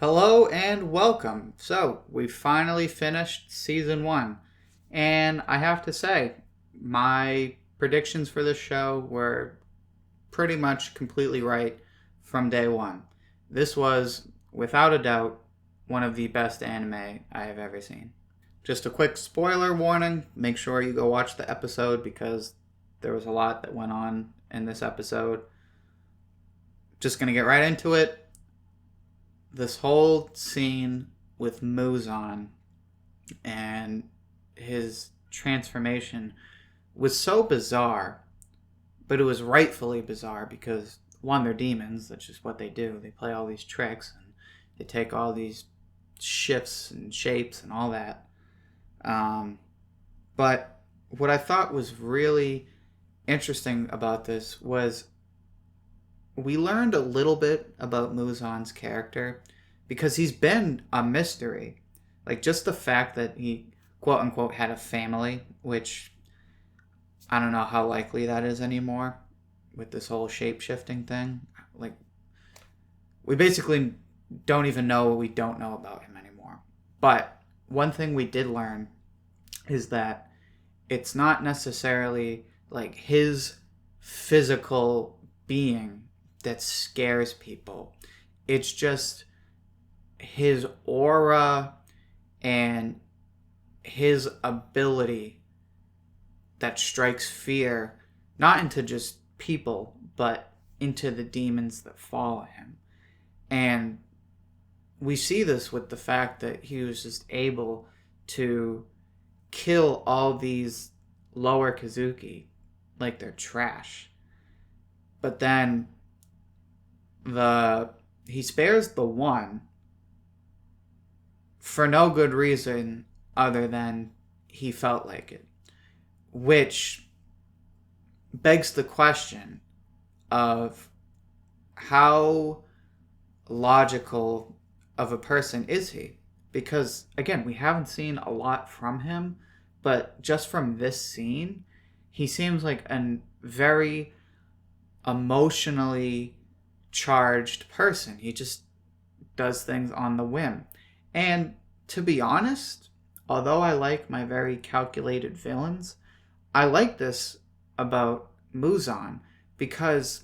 Hello and welcome. So, we finally finished season one. And I have to say, my predictions for this show were pretty much completely right from day one. This was, without a doubt, one of the best anime I have ever seen. Just a quick spoiler warning, make sure you go watch the episode because there was a lot that went on in this episode. Just gonna get right into it. This whole scene with Muzan and his transformation was so bizarre, but it was rightfully bizarre because, one, they're demons. That's just what they do. They play all these tricks and they take all these shifts and shapes and all that. But what I thought was really interesting about this was we learned a little bit about Muzan's character because he's been a mystery. Like, just the fact that he, quote unquote, had a family, which I don't know how likely that is anymore with this whole shape shifting thing. Like, we basically don't even know what we don't know about him anymore. But one thing we did learn is that it's not necessarily like his physical being that scares people. It's just his aura and his ability that strikes fear, not into just people, but into the demons that follow him. And we see this with the fact that he was just able to kill all these lower Kazuki like they're trash. But then he spares the one for no good reason other than he felt like it, which begs the question of how logical of a person is he? Because again, we haven't seen a lot from him, but just from this scene, he seems like a very emotionally charged person. He just does things on the whim. And to be honest, although I like my very calculated villains, I like this about Muzan because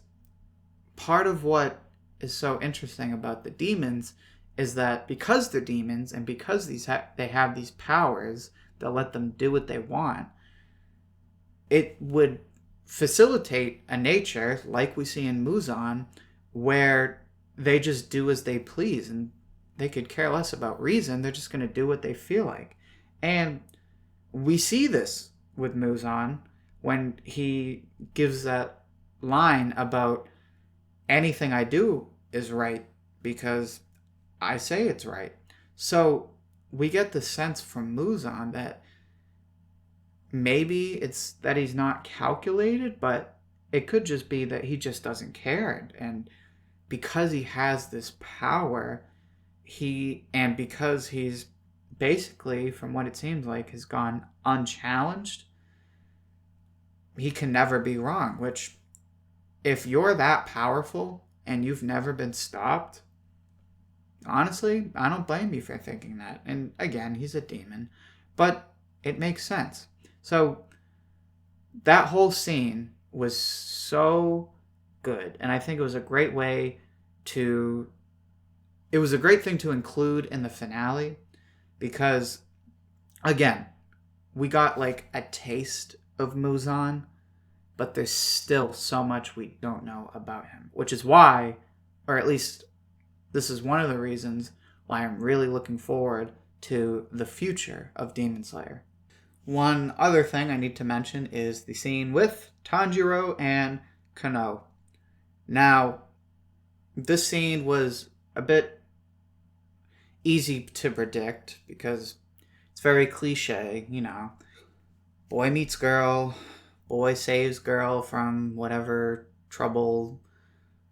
part of what is so interesting about the demons is that because they're demons and because they have these powers that let them do what they want, it would facilitate a nature like we see in Muzan where they just do as they please and they could care less about reason. They're just going to do what they feel like. And we see this with Muzan when he gives that line about anything I do is right because I say it's right. So we get the sense from Muzan that maybe it's that he's not calculated, but it could just be that he just doesn't care. And because he has this power, because he's basically, from what it seems like, has gone unchallenged, he can never be wrong. Which, if you're that powerful and you've never been stopped, honestly, I don't blame you for thinking that. And again, he's a demon, but it makes sense. So that whole scene was so good, and I think it was a great thing to include in the finale because, again, we got like a taste of Muzan, but there's still so much we don't know about him, which is why, or at least this is one of the reasons why I'm really looking forward to the future of Demon Slayer. One other thing I need to mention is the scene with Tanjiro and Kano. Now, this scene was a bit easy to predict because it's very cliche, boy meets girl, boy saves girl from whatever trouble,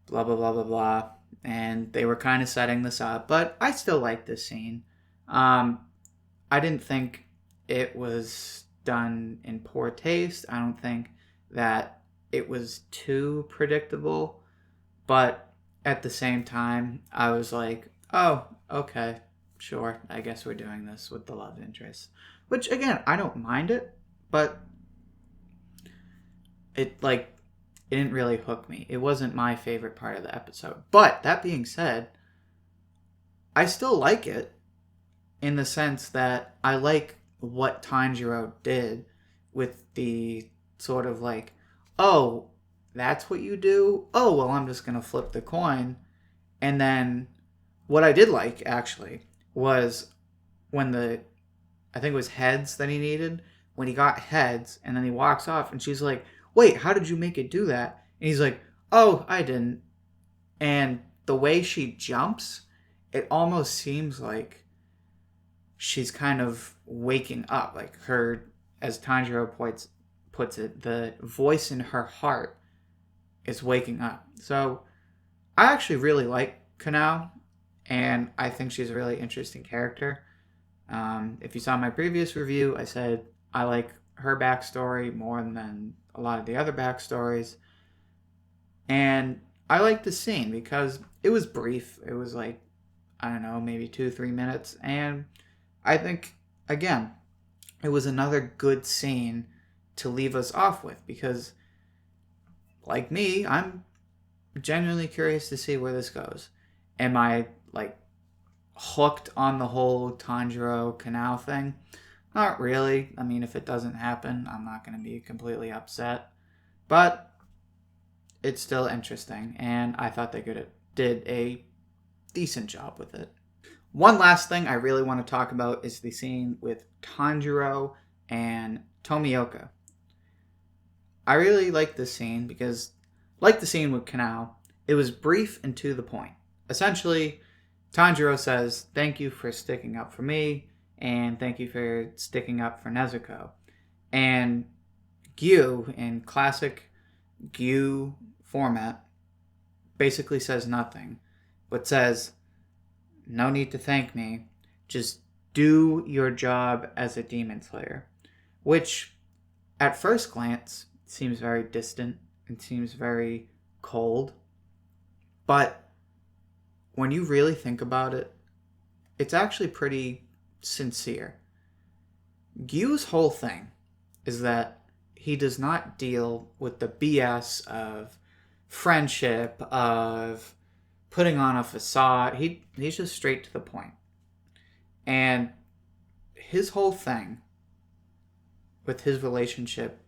blah, blah, blah, blah, blah. And they were kind of setting this up, but I still like this scene. I didn't think it was done in poor taste. I don't think that it was too predictable, but at the same time, I was like, oh, okay, sure, I guess we're doing this with the love interest. Which, again, I don't mind it, but it didn't really hook me. It wasn't my favorite part of the episode. But, that being said, I still like it in the sense that I like what Tanjiro did with the sort of like, oh, that's what you do? Oh, well, I'm just going to flip the coin. And then what I did like, actually, was when I think it was heads that he needed, when he got heads and then he walks off and she's like, wait, how did you make it do that? And he's like, oh, I didn't. And the way she jumps, it almost seems like she's kind of waking up. Like her, as Tanjiro puts it, the voice in her heart is waking up. So I actually really like Kanao, and I think she's a really interesting character. If you saw my previous review, I said I like her backstory more than a lot of the other backstories. And I like the scene because it was brief. It was like, I don't know, maybe 2-3 minutes. And I think, again, it was another good scene to leave us off with because, like me, I'm genuinely curious to see where this goes. Am I, like, hooked on the whole Tanjiro Kanao thing? Not really. I mean, if it doesn't happen, I'm not going to be completely upset. But it's still interesting, and I thought they did a decent job with it. One last thing I really want to talk about is the scene with Tanjiro and Tomioka. I really like this scene because, like the scene with Kanao, it was brief and to the point. Essentially, Tanjiro says, thank you for sticking up for me, and thank you for sticking up for Nezuko. And Gyu, in classic Gyu format, basically says nothing, but says, no need to thank me, just do your job as a demon slayer. Which, at first glance, seems very distant and seems very cold. But when you really think about it, it's actually pretty sincere. Gyu's whole thing is that he does not deal with the BS of friendship, of putting on a facade. He's just straight to the point. And his whole thing with his relationship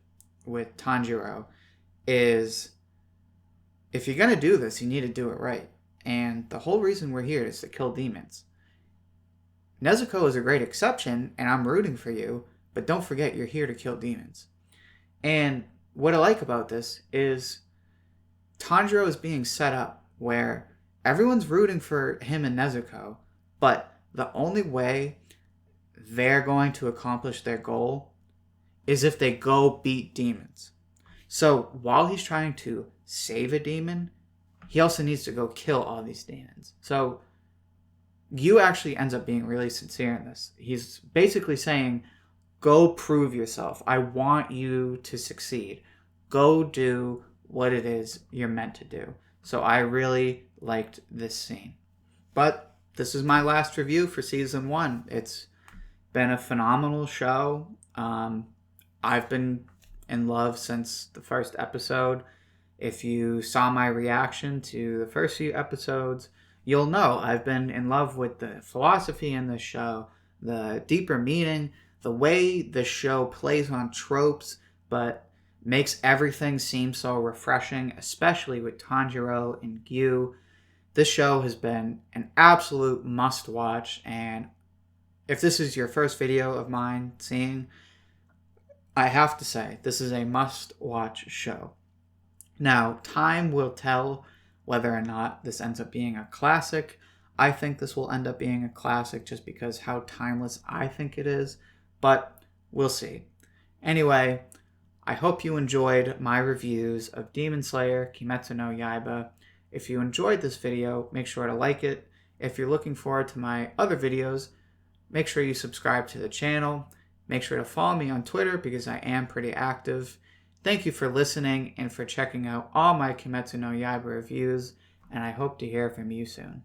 with Tanjiro is, if you're going to do this, you need to do it right. And the whole reason we're here is to kill demons. Nezuko is a great exception, and I'm rooting for you, but don't forget you're here to kill demons. And what I like about this is Tanjiro is being set up where everyone's rooting for him and Nezuko, but the only way they're going to accomplish their goal is if they go beat demons. So while he's trying to save a demon, he also needs to go kill all these demons. So Gyu actually ends up being really sincere in this. He's basically saying, go prove yourself. I want you to succeed. Go do what it is you're meant to do. So I really liked this scene. But this is my last review for season 1. It's been a phenomenal show. I've been in love since the first episode. If you saw my reaction to the first few episodes, you'll know I've been in love with the philosophy in this show, the deeper meaning, the way the show plays on tropes, but makes everything seem so refreshing, especially with Tanjiro and Gyu. This show has been an absolute must-watch, and if this is your first video of mine seeing, I have to say, this is a must-watch show. Now, time will tell whether or not this ends up being a classic. I think this will end up being a classic just because how timeless I think it is, but we'll see. Anyway, I hope you enjoyed my reviews of Demon Slayer, Kimetsu no Yaiba. If you enjoyed this video, make sure to like it. If you're looking forward to my other videos, make sure you subscribe to the channel. Make sure to follow me on Twitter because I am pretty active. Thank you for listening and for checking out all my Kimetsu no Yaiba reviews, and I hope to hear from you soon.